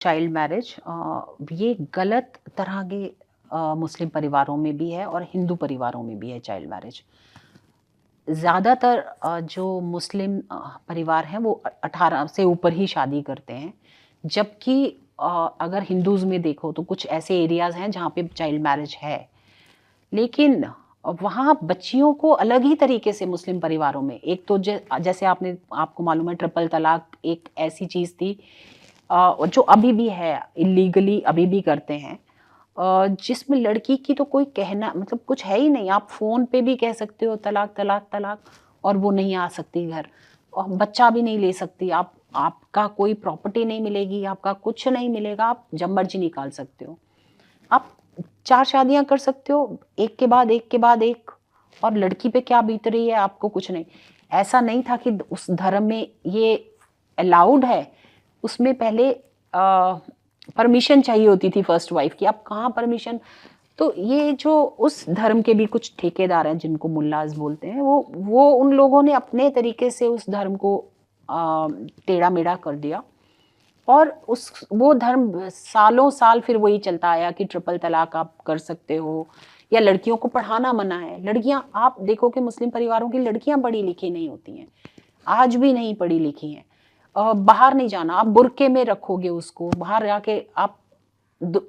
Child marriage ये गलत तरह के मुस्लिम परिवारों में भी है और हिंदू परिवारों में भी है चाइल्ड मैरिज। ज़्यादातर जो मुस्लिम परिवार हैं वो 18 से ऊपर ही शादी करते हैं। जबकि अगर हिंदूज़ में देखो तो कुछ ऐसे एरियाज़ हैं जहाँ पे चाइल्ड मैरिज है। लेकिन वहाँ बच्चियों को अलग ही तरीके से मुस्लिम परिवारों में एक तो जैसे आपको मालूम है ट्रिपल तलाक एक ऐसी चीज़ थी जो अभी भी है, इल्लीगली अभी भी करते हैं। जिसमें लड़की की तो कोई कहना मतलब कुछ है ही नहीं। आप फ़ोन पे भी कह सकते हो तलाक, तलाक, तलाक और वो नहीं आ सकती घर और बच्चा भी नहीं ले सकती। आपका कोई प्रॉपर्टी नहीं मिलेगी, आपका कुछ नहीं मिलेगा, आप जब मर्ज़ी निकाल सकते हो। आप 4 शादियाँ कर सकते हो, एक के बाद एक के बाद एक और लड़की पे क्या बीत रही है आपको कुछ नहीं। ऐसा नहीं था कि उस धर्म में ये अलाउड है, उसमें पहले परमिशन चाहिए होती थी फर्स्ट वाइफ की, अब कहाँ परमिशन। तो ये जो उस धर्म के भी कुछ ठेकेदार हैं जिनको मुल्लाज़ बोलते हैं, वो उन लोगों ने अपने तरीके से उस धर्म को टेढ़ा-मेढ़ा कर दिया और उस वो धर्म सालों-साल फिर वही चलता आया कि ट्रिपल तलाक आप कर सकते हो या लड़कियों को पढ़ाना मना है। लड़कियाँ आप देखो कि मुस्लिम परिवारों की लड़कियाँ पढ़ी-लिखी नहीं होती हैं, आज भी नहीं पढ़ी-लिखी हैं। बाहर नहीं जाना, आप बुर्के में रखोगे उसको, बाहर जाके आप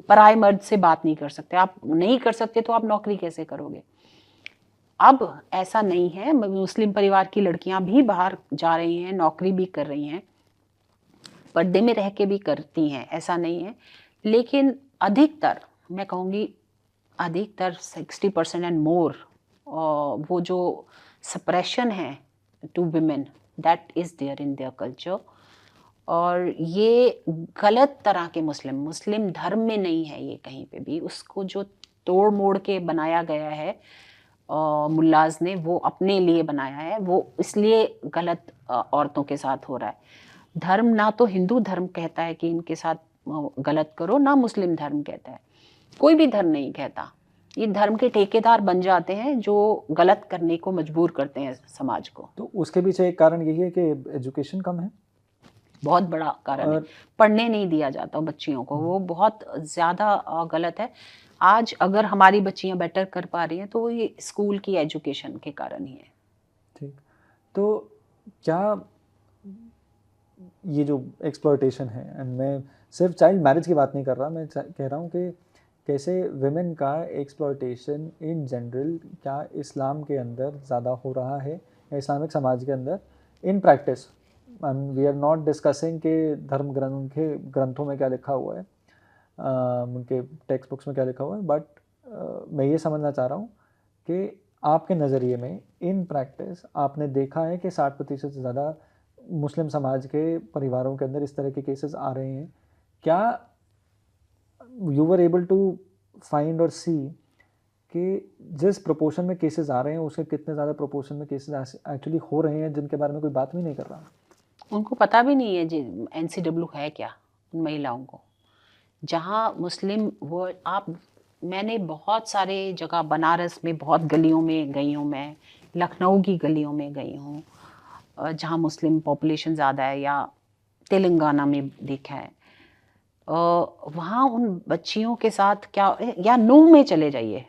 पराए मर्द से बात नहीं कर सकते। आप नहीं कर सकते तो आप नौकरी कैसे करोगे? अब ऐसा नहीं है, मुस्लिम परिवार की लड़कियाँ भी बाहर जा रही हैं, नौकरी भी कर रही हैं। पर्दे में रह के भी करती हैं, ऐसा नहीं है। लेकिन अधिकतर मैं कहूँगी अधिकतर 60% एंड मोर वो जो सप्रेशन है to women that is there in their culture और ये गलत तरह के मुस्लिम धर्म में नहीं है ये कहीं पे भी। उसको जो तोड़-मोड़ के बनाया गया है मुल्लाज़ ने वो अपने लिए बनाया है, वो इसलिए गलत औरतों के साथ हो रहा है। धर्म ना तो हिंदू धर्म कहता है कि इनके साथ गलत करो, ना मुस्लिम धर्म कहता है। कोई भी धर्म नहीं कहता। ये धर्म के ठेकेदार बन जाते हैं जो गलत करने को मजबूर करते हैं समाज को। तो उसके पीछे एक कारण यही है कि एजुकेशन कम है? बहुत बड़ा कारण है। और पढ़ने नहीं दिया जाता बच्चियों को, वो बहुत ज़्यादा गलत है। आज अगर हमारी बच्चियाँ बेटर कर पा रही हैं तो ये स्कूल की एजुकेशन के कारण ही है। ठीक, तो क्या ये जो एक्सप्लॉयटेशन है, एंड मैं सिर्फ चाइल्ड मैरिज की बात नहीं कर रहा, मैं कह रहा हूँ कि कैसे विमेन का एक्सप्लॉयटेशन इन जनरल क्या इस्लाम के अंदर ज़्यादा हो रहा है या इस्लामिक समाज के अंदर in practice? We are not discussing के धर्म ग्रंथ उनके ग्रंथों में क्या लिखा हुआ है, उनके टेक्स्ट बुक्स में क्या लिखा हुआ है, बट मैं ये समझना चाह रहा हूँ कि आपके नज़रिए में इन प्रैक्टिस आपने देखा है कि 60% से ज़्यादा मुस्लिम समाज के परिवारों के अंदर इस तरह के केसेस आ रहे हैं। क्या you were able to find और सी कि जिस प्रोपोर्शन में केसेस आ रहे हैं उसके कितने ज़्यादा प्रोपोर्शन में केसेस एक्चुअली हो रहे हैं जिनके बारे में कोई बात भी नहीं कर रहा? उनको पता भी नहीं है जी एनसीडब्ल्यू है क्या उन महिलाओं को। जहाँ मुस्लिम वो आप मैंने बहुत सारे जगह बनारस में बहुत गलियों में गई हूँ मैं, लखनऊ की गलियों में गई हूँ जहाँ मुस्लिम पॉपुलेशन ज़्यादा है या तेलंगाना में देखा है। वहाँ उन बच्चियों के साथ क्या या नूह में चले जाइए,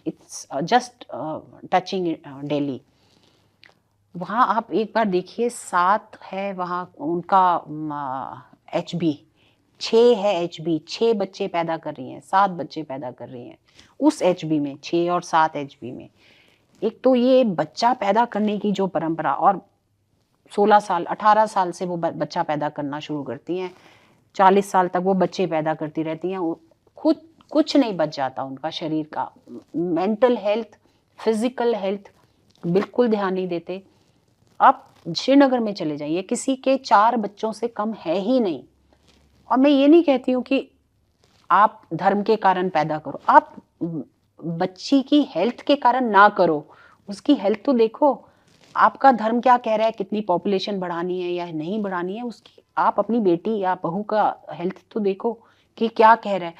इट्स जस्ट टचिंग दिल्ली। वहाँ आप एक बार देखिए 7 है वहाँ उनका एचबी 6 है एचबी 6 बच्चे पैदा कर रही हैं 7 बच्चे पैदा कर रही हैं उस एचबी में 6 और 7 एचबी में। एक तो ये बच्चा पैदा करने की जो परंपरा और 16 साल 18 साल से वो बच्चा पैदा करना शुरू करती हैं 40 साल तक वो बच्चे पैदा करती रहती हैं। खुद कुछ नहीं बच जाता उनका शरीर का मेंटल हेल्थ फिजिकल हेल्थ बिल्कुल ध्यान नहीं देते। आप श्रीनगर में चले जाइए किसी के 4 बच्चों से कम है ही नहीं। और मैं ये नहीं कहती हूँ कि आप धर्म के कारण पैदा करो, आप बच्ची की हेल्थ के कारण ना करो, उसकी हेल्थ तो देखो। आपका धर्म क्या कह रहा है कितनी पॉपुलेशन बढ़ानी है या नहीं बढ़ानी है, उसकी आप अपनी बेटी या बहू का हेल्थ तो देखो कि क्या कह रहा है।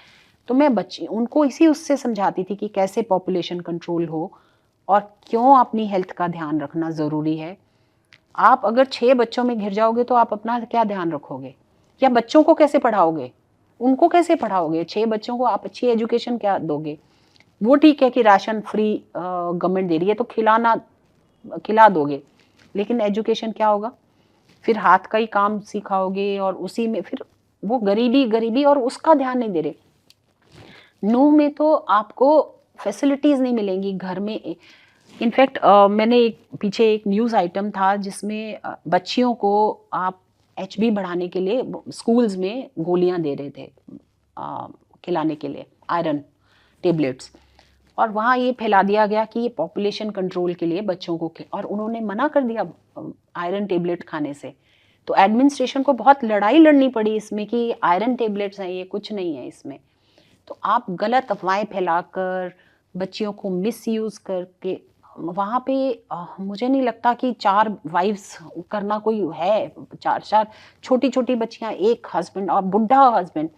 तो मैं बच्ची उनको इसी उससे समझाती थी कि कैसे पॉपुलेशन कंट्रोल हो और क्यों अपनी हेल्थ का ध्यान रखना ज़रूरी है। आप अगर 6 बच्चों में घिर जाओगे तो आप अपना क्या ध्यान रखोगे या बच्चों को कैसे पढ़ाओगे? उनको कैसे पढ़ाओगे? 6 बच्चों को आप अच्छी एजुकेशन क्या दोगे? वो ठीक है कि राशन फ्री गवर्नमेंट दे रही है तो खिला दोगे, लेकिन एजुकेशन क्या होगा? फिर हाथ का ही काम सिखाओगे और उसी में फिर वो गरीबी गरीबी और उसका ध्यान नहीं दे रहे। नूह में तो आपको फैसिलिटीज नहीं मिलेंगी घर में। इनफैक्ट मैंने पीछे एक न्यूज़ आइटम था जिसमें बच्चियों को आप एचबी बढ़ाने के लिए स्कूल्स में गोलियां दे रहे थे खिलाने के लिए, आयरन टेबलेट्स। और वहाँ ये फैला दिया गया कि ये पॉपुलेशन कंट्रोल के लिए बच्चों को और उन्होंने मना कर दिया आयरन टेबलेट खाने से। तो एडमिनिस्ट्रेशन को बहुत लड़ाई लड़नी पड़ी इसमें कि आयरन टेबलेट्स हैं, ये कुछ नहीं है इसमें। तो आप गलत अफवाहें फैलाकर बच्चियों को मिसयूज करके वहाँ पे मुझे नहीं लगता कि 4 वाइफ्स करना कोई है। 4 छोटी छोटी बच्चियां, एक हस्बैंड और बुढ़ा हस्बैंड।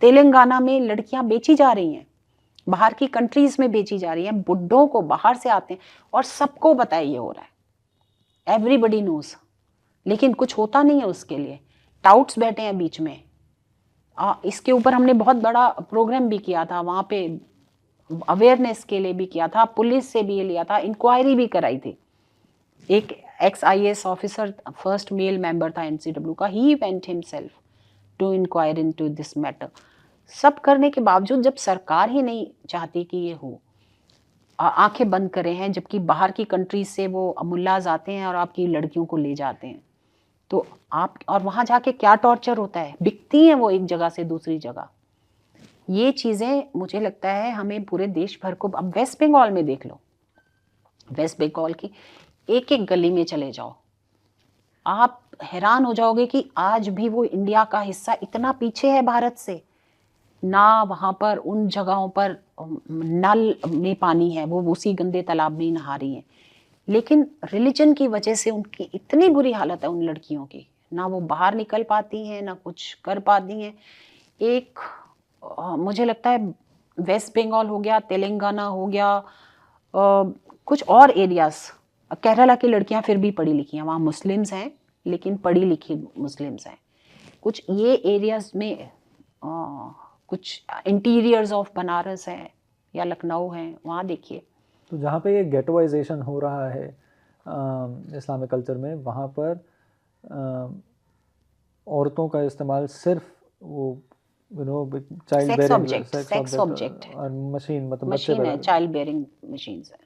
तेलंगाना में लड़कियां बेची जा रही हैं, बाहर की कंट्रीज में बेची जा रही हैं, बुड्ढों को बाहर से आते हैं और सबको पता है ये हो रहा है, एवरीबडी नोज, लेकिन कुछ होता नहीं है उसके लिए। टाउट्स बैठे हैं बीच में। इसके ऊपर हमने बहुत बड़ा प्रोग्राम भी किया था, वहाँ पे अवेयरनेस के लिए भी किया था, पुलिस से भी लिया था, इंक्वायरी भी कराई थी। एक XIS officer, first male member था NCW का, ही went himself to inquire into this matter. सब करने के बावजूद जब सरकार ही नहीं चाहती कि ये हो, आंखें बंद करे हैं, जबकि बाहर की कंट्रीज से वो मुल्लाज आते हैं और आपकी लड़कियों को ले जाते हैं, तो आप और वहां जाके क्या टॉर्चर होता है, बिकती हैं वो एक जगह से दूसरी जगह। ये चीजें मुझे लगता है हमें पूरे देश भर को, अब वेस्ट बंगाल में देख लो, वेस्ट बंगाल की एक एक गली में चले जाओ, आप हैरान हो जाओगे कि आज भी वो इंडिया का हिस्सा इतना पीछे है भारत से। ना वहाँ पर उन जगहों पर नल में पानी है, वो उसी गंदे तालाब में ही नहा रही हैं। लेकिन रिलीजन की वजह से उनकी इतनी बुरी हालत है उन लड़कियों की, ना वो बाहर निकल पाती हैं, ना कुछ कर पाती हैं। एक मुझे लगता है वेस्ट बंगाल हो गया, तेलंगाना हो गया, कुछ और एरियाज, केरला की लड़कियां फिर भी पढ़ी लिखी हैं, वहाँ मुस्लिम्स हैं लेकिन पढ़ी लिखी मुस्लिम्स हैं। कुछ ये एरियाज में कुछ इंटीरियर्स ऑफ बनारस है या लखनऊ है, वहाँ देखिए। तो जहाँ पे ये गेटोइजेशन हो रहा है इस्लामिक कल्चर में, वहाँ पर औरतों का इस्तेमाल सिर्फ वो चाइल्ड बेयरिंग सेक्स ऑब्जेक्ट और मशीन, मतलब बच्चे मशीन है, चाइल्ड बेयरिंग मशीन्स है।